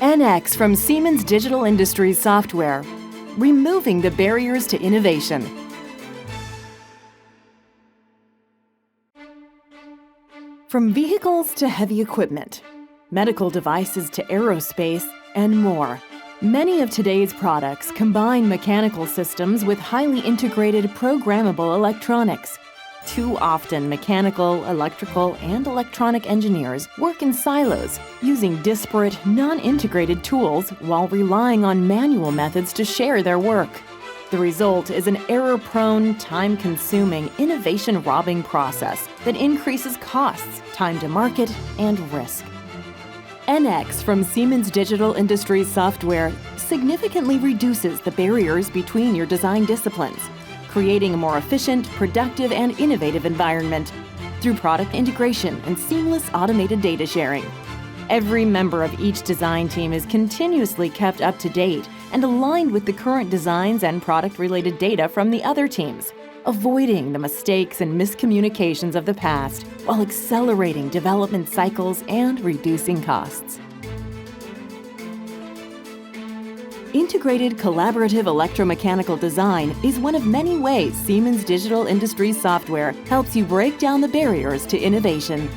NX from Siemens Digital Industries Software, removing the barriers to innovation. From vehicles to heavy equipment, medical devices to aerospace, and more, many of today's products combine mechanical systems with highly integrated programmable electronics. Too often, mechanical, electrical, and electronic engineers work in silos, using disparate, non-integrated tools while relying on manual methods to share their work. The result is an error-prone, time-consuming, innovation-robbing process that increases costs, time to market, and risk. NX from Siemens Digital Industries Software significantly reduces the barriers between your design disciplines, creating a more efficient, productive, and innovative environment through product integration and seamless automated data sharing. Every member of each design team is continuously kept up to date and aligned with the current designs and product-related data from the other teams, avoiding the mistakes and miscommunications of the past while accelerating development cycles and reducing costs. Integrated collaborative electromechanical design is one of many ways Siemens Digital Industries Software helps you break down the barriers to innovation.